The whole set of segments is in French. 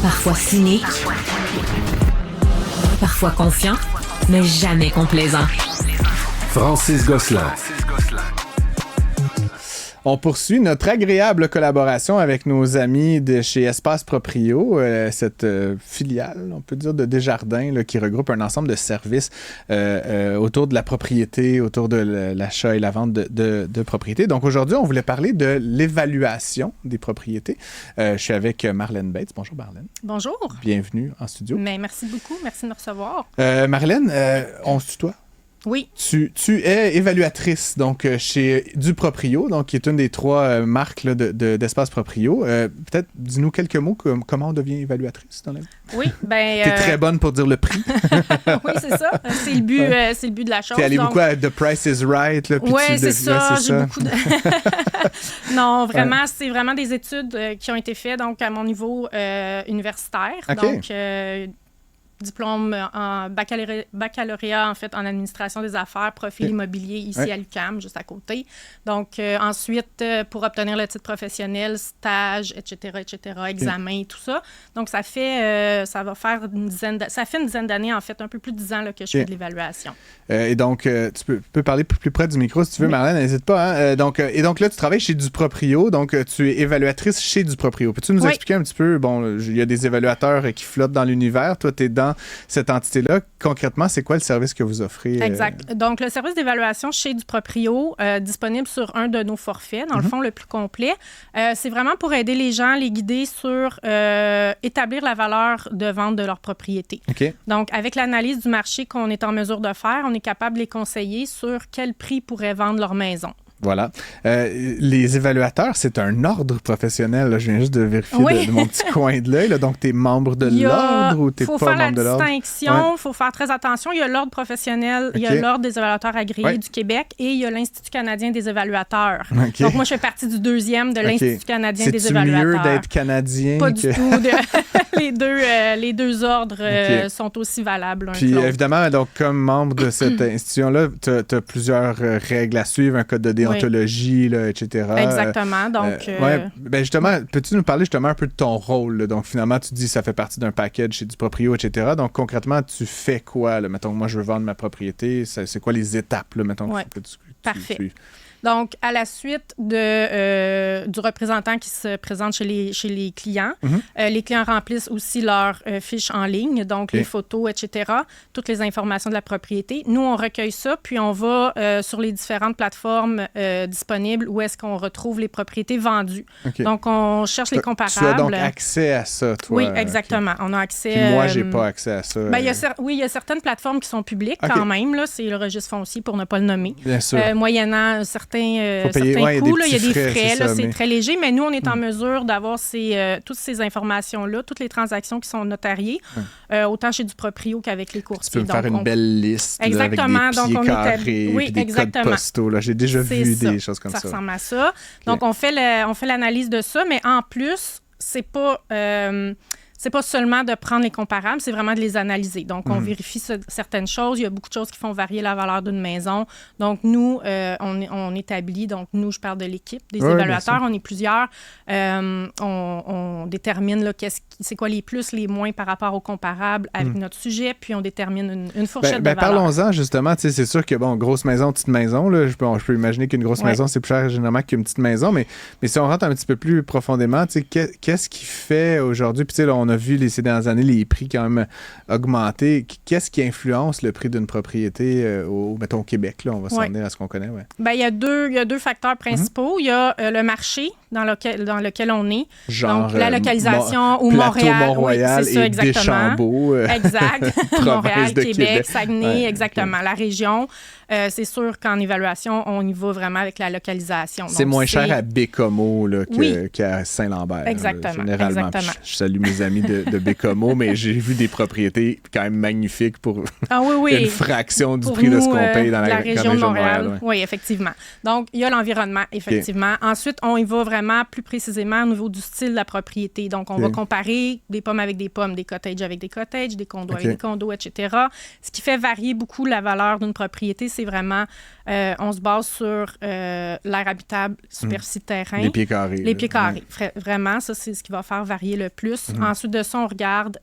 Parfois cynique, parfois confiant, mais jamais complaisant. Francis Gosselin. On poursuit notre agréable collaboration avec nos amis de chez Espace Proprio, cette filiale, on peut dire, de Desjardins, là, qui regroupe un ensemble de services autour de la propriété, autour de l'achat et la vente de propriétés. Donc aujourd'hui, on voulait parler de l'évaluation des propriétés. Je suis avec Marlène Bates. Bonjour Marlène. Bonjour. Bienvenue en studio. Mais merci beaucoup. Merci de me recevoir. Marlène, on se tutoie? Oui. Tu es évaluatrice donc chez Duproprio, donc qui est une des trois marques là, d'Espace Proprio. Peut-être dis-nous quelques mots comment on devient évaluatrice dans la vie. Oui, ben t'es très bonne pour dire le prix. Oui, c'est ça. C'est le but, c'est le but de la chose. T'es allé beaucoup à The Price is Right là. Oui, c'est ça. J'ai beaucoup de. Non, vraiment, c'est vraiment des études qui ont été faites donc à mon niveau universitaire. Okay. Donc diplôme en baccalauréat en fait en administration des affaires, profil immobilier ici à l'UQAM, juste à côté. Donc ensuite, pour obtenir le titre professionnel, stage, etc., examen, tout ça. Donc ça va faire une dizaine d'années, en fait, un peu plus de 10 ans là, que je fais de l'évaluation. Et donc, tu peux parler plus près du micro si tu veux, Marlène, n'hésite pas. Hein? Donc là, tu travailles chez Duproprio, donc tu es évaluatrice chez Duproprio. Peux-tu nous expliquer un petit peu, bon, il y a des évaluateurs qui flottent dans l'univers, toi, tu es dans cette entité-là. Concrètement, c'est quoi le service que vous offrez? Exact. Donc, le service d'évaluation chez Duproprio, disponible sur un de nos forfaits, dans le fond, le plus complet. C'est vraiment pour aider les gens, les guider sur établir la valeur de vente de leur propriété. Okay. Donc, avec l'analyse du marché qu'on est en mesure de faire, on est capable de les conseiller sur quel prix pourraient vendre leur maison. Voilà. Les évaluateurs, c'est un ordre professionnel. Là. Je viens juste de vérifier de mon petit coin de l'œil. Là. Donc, tu es membre de l'ordre ou tu n'es pas membre de l'ordre? Il faut faire la distinction, il faut faire très attention. Il y a l'ordre professionnel, il y a l'ordre des évaluateurs agréés du Québec et il y a l'Institut canadien des évaluateurs. Donc, moi, je fais partie du deuxième de l'Institut canadien des évaluateurs. C'est-tu mieux d'être canadien? Pas du tout. Les deux ordres sont aussi valables. Puis, évidemment, donc, comme membre de cette institution-là, tu as plusieurs règles à suivre, un code de déontologie, là, etc. Exactement. Donc, ben justement, peux-tu nous parler justement un peu de ton rôle? Là? Donc, finalement, tu dis que ça fait partie d'un package chez Duproprio, etc. Donc, concrètement, tu fais quoi? Là? Mettons, moi, je veux vendre ma propriété. C'est quoi les étapes? Là, mettons, que tu Parfait. Donc, à la suite du représentant qui se présente chez les clients, les clients remplissent aussi leurs fiches en ligne, donc les photos, etc., toutes les informations de la propriété. Nous, on recueille ça, puis on va sur les différentes plateformes disponibles où est-ce qu'on retrouve les propriétés vendues. Okay. Donc, on cherche les comparables. Tu as donc accès à ça, toi? Oui, exactement. On a accès... Puis moi, j'ai pas accès à ça. Ben, il y a certaines plateformes qui sont publiques quand même. Là, c'est le registre foncier, pour ne pas le nommer. Bien sûr. Moyennant certains coûts, il y a des frais, c'est très léger, mais nous, on est en mesure d'avoir toutes ces informations-là, toutes les transactions qui sont notariées, autant chez Duproprio qu'avec les courtiers. Tu peux me faire une belle liste exactement, là, avec des pieds carrés, oui, des codes postaux. Là. J'ai déjà vu des choses comme ça. Ça ressemble à ça. Donc, on fait l'analyse de ça, mais en plus, c'est pas seulement de prendre les comparables, c'est vraiment de les analyser. Donc, on vérifie certaines choses. Il y a beaucoup de choses qui font varier la valeur d'une maison. Donc, nous, on établit, donc nous, je parle de l'équipe des évaluateurs, on est plusieurs. On détermine là, c'est quoi les plus, les moins par rapport aux comparables avec notre sujet, puis on détermine une fourchette de valeur. Parlons-en justement. C'est sûr que, bon, grosse maison, petite maison, là, je peux imaginer qu'une grosse maison, c'est plus cher généralement qu'une petite maison, mais si on rentre un petit peu plus profondément, qu'est-ce qui fait aujourd'hui, puis on a vu ces dernières années les prix quand même augmenter. Qu'est-ce qui influence le prix d'une propriété mettons, au Québec? Là, on va s'en venir à ce qu'on connaît. Ouais. Ben, il y a deux facteurs principaux. Il y a le marché dans lequel on est. Genre, donc, la localisation ou Montréal. Mont-Royal et Deschambault. Exact. Montréal, Québec, Saguenay, exactement. La région. C'est sûr qu'en évaluation, on y va vraiment avec la localisation. C'est moins cher à Bécomo qu'à Saint-Lambert. Exactement. Généralement. Je salue mes amis de Bécomo, mais j'ai vu des propriétés quand même magnifiques pour une fraction du prix de ce qu'on paye dans la région de Montréal. Oui, effectivement. Donc, il y a l'environnement, effectivement. Ensuite, on y va vraiment plus précisément au niveau du style de la propriété. Donc, on va comparer des pommes avec des pommes, des cottages avec des cottages, des condos avec des condos, etc. Ce qui fait varier beaucoup la valeur d'une propriété, c'est vraiment On se base sur l'air habitable, superficie de terrain. Les pieds carrés. Les pieds carrés. Vraiment, ça, c'est ce qui va faire varier le plus. Ensuite de ça, on regarde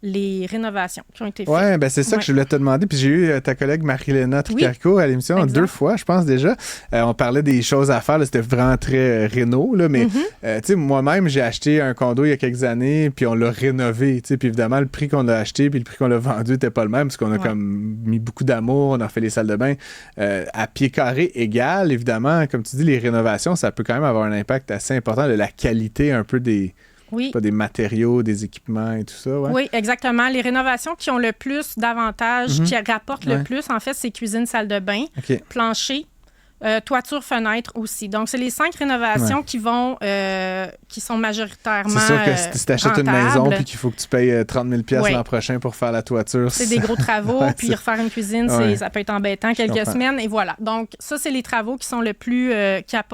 les rénovations qui ont été faites. Oui, ben c'est ça que je voulais te demander. Puis j'ai eu ta collègue Marie-Léna Tricarico à l'émission 2 fois, je pense déjà. On parlait des choses à faire. Là, c'était vraiment très réno. Là, mais tu sais, moi-même, j'ai acheté un condo il y a quelques années, puis on l'a rénové. Puis évidemment, le prix qu'on a acheté puis le prix qu'on l'a vendu n'était pas le même, parce qu'on a comme mis beaucoup d'amour, on a refait les salles de bain. À pied carré égal, évidemment, comme tu dis, les rénovations, ça peut quand même avoir un impact assez important de la qualité un peu des... Pas des matériaux, des équipements et tout ça, ouais? Oui, exactement. Les rénovations qui ont le plus d'avantages, qui rapportent le plus, en fait, c'est cuisine, salle de bain, plancher, toiture, fenêtre aussi. Donc, c'est les 5 rénovations qui vont, qui sont majoritairement C'est sûr que si tu achètes une maison puis qu'il faut que tu payes 30 000 l'an prochain pour faire la toiture. C'est des gros travaux, puis refaire une cuisine, ça peut être embêtant quelques semaines, et voilà. Donc, ça, c'est les travaux qui sont le plus,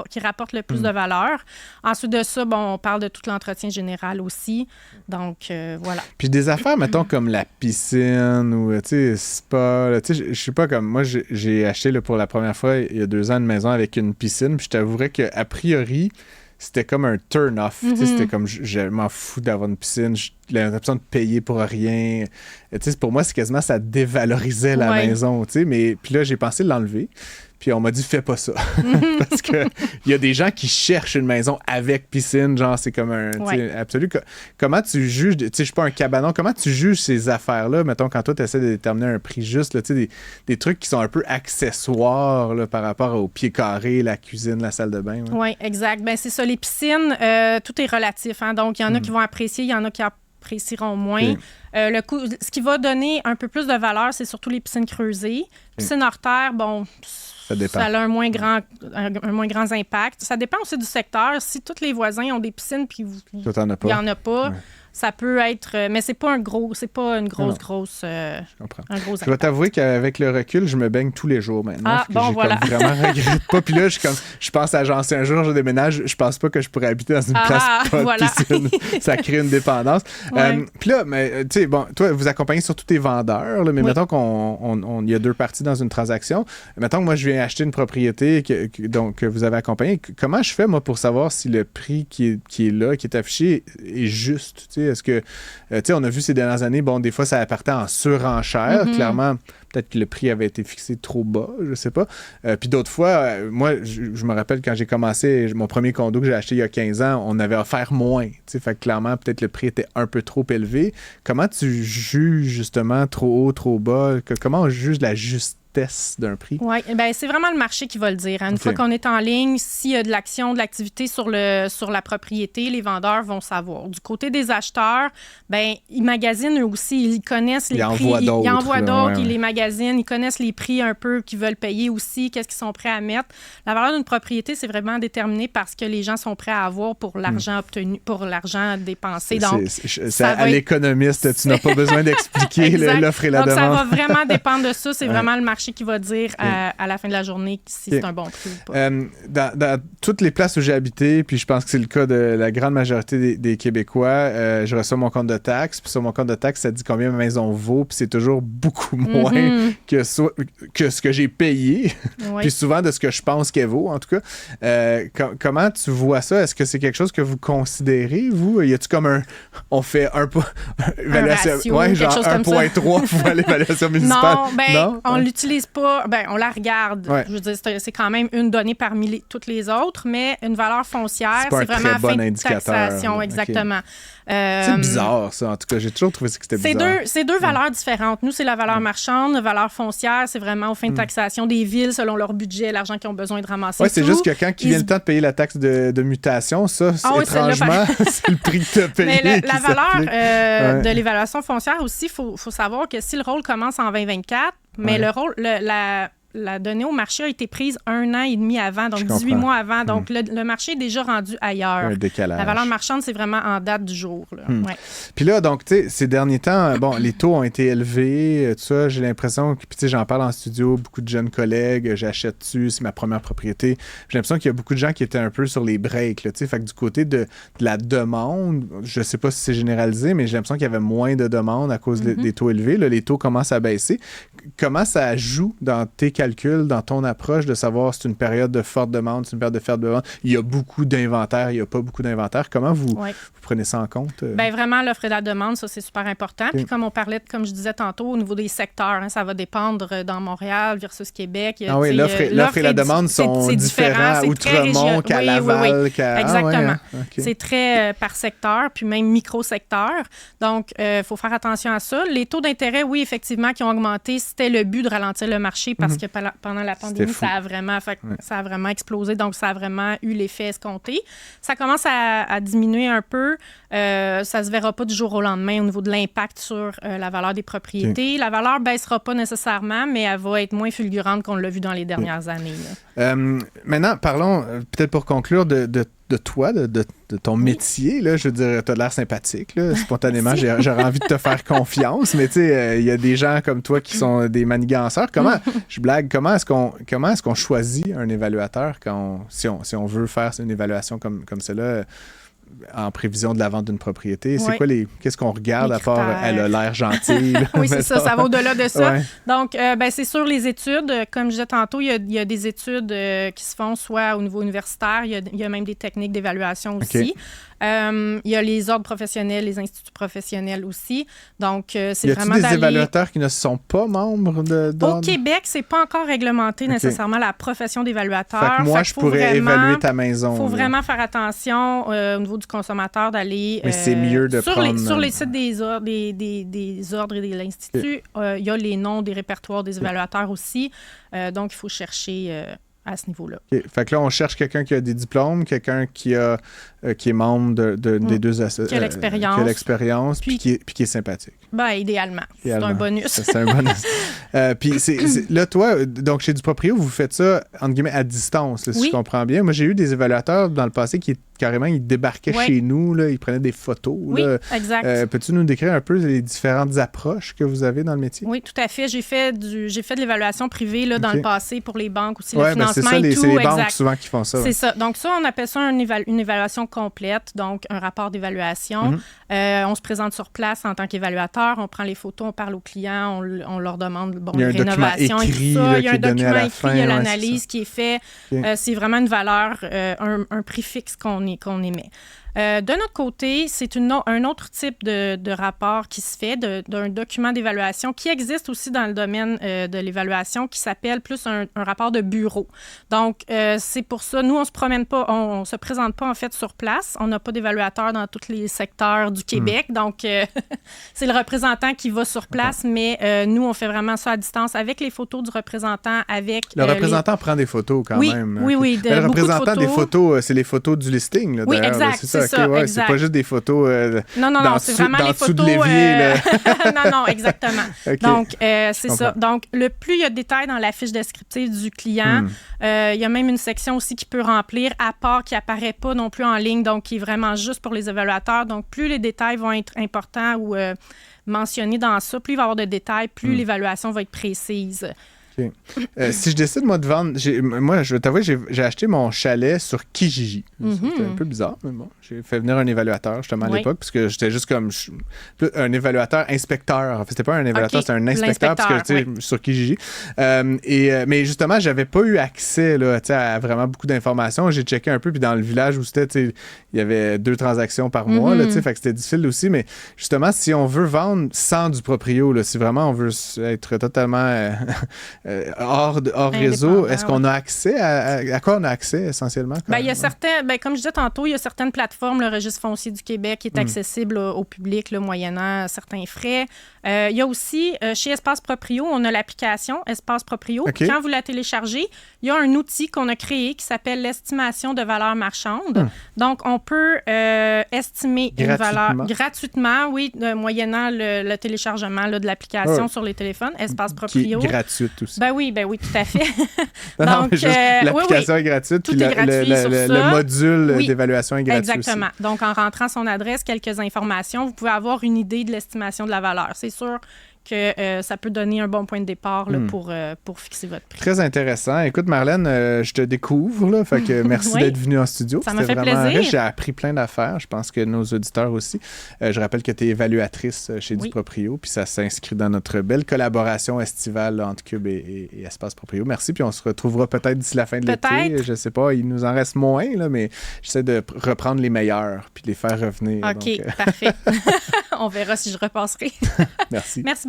qui rapportent le plus de valeur. Ensuite de ça, on parle de tout l'entretien général aussi. Donc, voilà. Puis des affaires, mettons, comme la piscine ou, tu sais, spa, tu sais, je sais pas, comme moi, j'ai acheté là, pour la première fois il y a 2 ans une maison avec une piscine, puis je t'avouerais qu'a priori, c'était comme un turn-off. C'était comme, je m'en fous d'avoir une piscine, j'ai l'impression de payer pour rien. Pour moi, c'est quasiment, ça dévalorisait la maison. Mais puis là, j'ai pensé l'enlever. Puis on m'a dit, fais pas ça. Parce qu'il y a des gens qui cherchent une maison avec piscine, genre c'est comme un absolu. Comment tu juges, je suis pas un cabanon, comment tu juges ces affaires-là, mettons, quand toi tu essaies de déterminer un prix juste, là, des trucs qui sont un peu accessoires là, par rapport au pied carré, la cuisine, la salle de bain. Oui, exact. Ben c'est ça, les piscines, tout est relatif. Hein? Donc, il y en a qui vont apprécier, il y en a qui apprécieront moins. Le coût, ce qui va donner un peu plus de valeur, c'est surtout les piscines creusées. Piscines hors terre, ça a un moins grand impact. Ça dépend aussi du secteur. Si tous les voisins ont des piscines puis il n'y en a pas, ça peut être... Mais c'est pas une grosse... Je comprends. Je vais t'avouer qu'avec le recul, je me baigne tous les jours maintenant. Comme vraiment regrette pas. Puis là, je pense à genre, si un jour je déménage, je pense pas que je pourrais habiter dans une place pas de piscine. Ça crée une dépendance. Puis là, tu sais, toi, vous accompagnez surtout tes vendeurs, là, mais mettons qu'il y a 2 parties dans une transaction. Mettons que moi, je viens acheter une propriété que vous avez accompagnée. Comment je fais, moi, pour savoir si le prix qui est là, qui est affiché, est juste, tu sais? Est-ce que, tu sais, on a vu ces dernières années, des fois, ça partait en surenchère. Clairement, peut-être que le prix avait été fixé trop bas, je sais pas. Puis d'autres fois, moi, je me rappelle quand j'ai commencé, mon premier condo que j'ai acheté il y a 15 ans, on avait offert moins. Tu sais, fait que clairement, peut-être le prix était un peu trop élevé. Comment tu juges, justement, trop haut, trop bas? Comment on juge la justesse d'un prix? Oui, bien, c'est vraiment le marché qui va le dire. Hein. Une fois qu'on est en ligne, s'il y a de l'action, de l'activité sur la propriété, les vendeurs vont savoir. Du côté des acheteurs, ils magasinent eux aussi, ils connaissent les prix. Ils envoient d'autres, ils les magasinent, ils connaissent les prix un peu qu'ils veulent payer aussi, qu'est-ce qu'ils sont prêts à mettre. La valeur d'une propriété, c'est vraiment déterminé par ce que les gens sont prêts à avoir pour l'argent obtenu, pour l'argent dépensé. Donc, c'est à l'économiste, tu n'as pas besoin d'expliquer l'offre et la demande. Donc, ça va vraiment dépendre de ça. C'est vraiment le marché qui va dire à la fin de la journée si c'est un bon prix ou pas. Dans toutes les places où j'ai habité, puis je pense que c'est le cas de la grande majorité des Québécois, je reçois mon compte de taxes, puis sur mon compte de taxes, ça dit combien ma maison vaut, puis c'est toujours beaucoup moins que ce que j'ai payé, puis souvent de ce que je pense qu'elle vaut, en tout cas. Comment tu vois ça? Est-ce que c'est quelque chose que vous considérez, vous? Y a-tu comme on fait un ratio, genre 1,3 fois l'évaluation municipale? Non, on l'utilise pas. On la regarde. Je veux dire, c'est quand même une donnée parmi toutes les autres, mais une valeur foncière, c'est vraiment très bon fin indicateur. De taxation, exactement. C'est bizarre, ça. En tout cas, j'ai toujours trouvé que c'était bizarre. C'est deux valeurs différentes. Nous, c'est la valeur marchande. La valeur foncière, c'est vraiment aux fins de taxation des villes selon leur budget, l'argent qu'ils ont besoin de ramasser. Oui, c'est juste que quand il vient le temps de payer la taxe de mutation, ça, étrangement, c'est le prix que tu as payé. Mais la valeur de l'évaluation foncière aussi, il faut savoir que si le rôle commence en 2024, mais le rôle, la donnée au marché a été prise 1 an et demi avant, donc 18 mois avant. Donc, le marché est déjà rendu ailleurs. Un décalage. La valeur marchande, c'est vraiment en date du jour. Là. Puis là, donc, tu sais, ces derniers temps, les taux ont été élevés, tout ça. J'ai l'impression que, puis tu sais, j'en parle en studio, beaucoup de jeunes collègues, j'achète dessus, c'est ma première propriété. J'ai l'impression qu'il y a beaucoup de gens qui étaient un peu sur les breaks, tu sais. Fait que du côté de la demande, je sais pas si c'est généralisé, mais j'ai l'impression qu'il y avait moins de demandes à cause des taux élevés. Là, les taux commencent à baisser. Comment ça joue dans tes calculs calcul, dans ton approche, de savoir si c'est une période de forte demande, c'est une période de faible demande? Il y a beaucoup d'inventaire, il n'y a pas beaucoup d'inventaire. Comment vous prenez ça en compte? Bien, vraiment, l'offre et la demande, ça, c'est super important. Puis comme on parlait, comme je disais tantôt, au niveau des secteurs, ça va dépendre dans Montréal versus Québec. L'offre et la demande sont différents, Outremont qu'à Laval. Exactement. C'est très par secteur, puis même micro-secteur. Donc, il faut faire attention à ça. Les taux d'intérêt, oui, effectivement, qui ont augmenté, c'était le but de ralentir le marché parce que pendant la pandémie, ça a vraiment explosé. Donc, ça a vraiment eu l'effet escompté. Ça commence à diminuer un peu. Ça ne se verra pas du jour au lendemain au niveau de l'impact sur la valeur des propriétés. La valeur ne baissera pas nécessairement, mais elle va être moins fulgurante qu'on l'a vu dans les dernières années. Maintenant, parlons, peut-être pour conclure, de toi, de ton métier. Là, je veux dire, tu as l'air sympathique. Là. Spontanément, j'aurais envie de te faire confiance, mais tu sais, il y a des gens comme toi qui sont des maniganceurs. Je blague, comment est-ce qu'on choisit un évaluateur si on veut faire une évaluation comme celle-là en prévision de la vente d'une propriété? C'est quoi qu'est-ce qu'on regarde à part elle a l'air gentille? Oui, c'est ça va au-delà de ça. Ouais. Donc, c'est sûr, les études, comme je disais tantôt, il y a des études qui se font soit au niveau universitaire, il y a même des techniques d'évaluation aussi. Il y a les ordres professionnels, les instituts professionnels aussi. Donc, c'est vraiment des évaluateurs qui ne sont pas membres d'ordre? Au Québec, c'est pas encore réglementé nécessairement la profession d'évaluateur. Fait que moi, je pourrais évaluer ta maison. Il faut vraiment faire attention au niveau du consommateur d'aller... Mais c'est mieux de prendre... Sur les sites des ordres et de l'Institut, il y a les noms des répertoires des évaluateurs aussi. Donc, il faut chercher... à ce niveau-là. Fait que là, on cherche quelqu'un qui a des diplômes, quelqu'un qui est membre des deux associations. Qui a l'expérience. Puis qui est sympathique. Ben, idéalement. C'est un bonus. C'est un bonus. Puis là, toi, donc chez Duproprio, vous faites ça, entre guillemets, à distance, là, si je comprends bien. Moi, j'ai eu des évaluateurs dans le passé qui carrément, ils débarquaient chez nous, là, ils prenaient des photos. Oui, là. exact. Peux-tu nous décrire un peu les différentes approches que vous avez dans le métier? Oui, tout à fait. J'ai fait de l'évaluation privée là, dans le passé pour les banques aussi, le financement c'est ça, et tout. C'est les banques souvent qui font ça. C'est ça. Donc ça, on appelle ça une évaluation complète, donc un rapport d'évaluation. On se présente sur place en tant qu'évaluateur, on prend les photos, on parle aux clients, on leur demande les rénovations et tout ça. Il y a un document écrit, il y a l'analyse qui est faite. C'est vraiment une valeur, un prix fixe qu'on émet. De notre côté, c'est un autre type de rapport qui se fait, d'un document d'évaluation qui existe aussi dans le domaine de l'évaluation qui s'appelle plus un rapport de bureau. Donc, c'est pour ça, nous, on se présente pas en fait sur place. On n'a pas d'évaluateur dans tous les secteurs du Québec. Donc, c'est le représentant qui va sur place, mais nous, on fait vraiment ça à distance avec les photos du représentant. Le représentant prend des photos quand même. Oui. Le représentant des photos, c'est les photos du listing. Là, oui, exact. C'est ça. Okay, exact. C'est pas juste des photos non, c'est vraiment les photos... non, exactement. Okay. Donc, c'est ça. Donc, plus il y a de détails dans la fiche descriptive du client, il y a même une section aussi qui peut remplir, à part qui apparaît pas non plus en ligne, donc qui est vraiment juste pour les évaluateurs. Donc, plus les détails vont être importants ou mentionnés dans ça, plus il va y avoir de détails, plus l'évaluation va être précise. Okay. Si je décide, moi, de vendre... je vais t'avouer, j'ai acheté mon chalet sur Kijiji. C'était un peu bizarre, mais bon. J'ai fait venir un évaluateur, justement, à l'époque, parce que j'étais juste comme un évaluateur inspecteur. En fait, c'était pas un évaluateur, c'était un inspecteur, parce que, tu sais, sur Kijiji. Mais justement, j'avais pas eu accès là, à vraiment beaucoup d'informations. J'ai checké un peu, puis dans le village où c'était, tu sais, il y avait 2 transactions par mois, là, tu sais, fait que c'était difficile aussi. Mais justement, si on veut vendre sans du proprio, là, si vraiment on veut être totalement... hors réseau, est-ce qu'on a accès à quoi on a accès essentiellement? Il y a certains, comme je disais tantôt, il y a certaines plateformes, le Registre foncier du Québec qui est accessible au public là, moyennant certains frais. Il y a aussi, chez Espace Proprio, on a l'application Espace Proprio. Okay. Quand vous la téléchargez, il y a un outil qu'on a créé qui s'appelle l'estimation de valeur marchande. Donc, on peut estimer une valeur gratuitement, moyennant le téléchargement là, de l'application sur les téléphones, Espace Proprio. Qui est gratuite aussi. Ben oui, tout à fait. Donc, l'application est gratuite, tout est gratuit sur ça. Le module d'évaluation est gratuit. Exactement. Donc, en rentrant son adresse, quelques informations, vous pouvez avoir une idée de l'estimation de la valeur. C'est sûr que ça peut donner un bon point de départ là, pour fixer votre prix. Très intéressant. Écoute, Marlène, je te découvre, là, fait que merci Oui. d'être venue en studio. Ça m'a fait vraiment plaisir. riche. J'ai appris plein d'affaires. Je pense que nos auditeurs aussi. Je rappelle que tu es évaluatrice chez Duproprio, puis ça s'inscrit dans notre belle collaboration estivale là, entre Cube et Espace Proprio. Merci, puis on se retrouvera peut-être d'ici la fin de l'été. Je sais pas, il nous en reste moins, là, mais j'essaie de reprendre les meilleurs puis les faire revenir. OK, donc, parfait. On verra si je repasserai. Merci. Merci.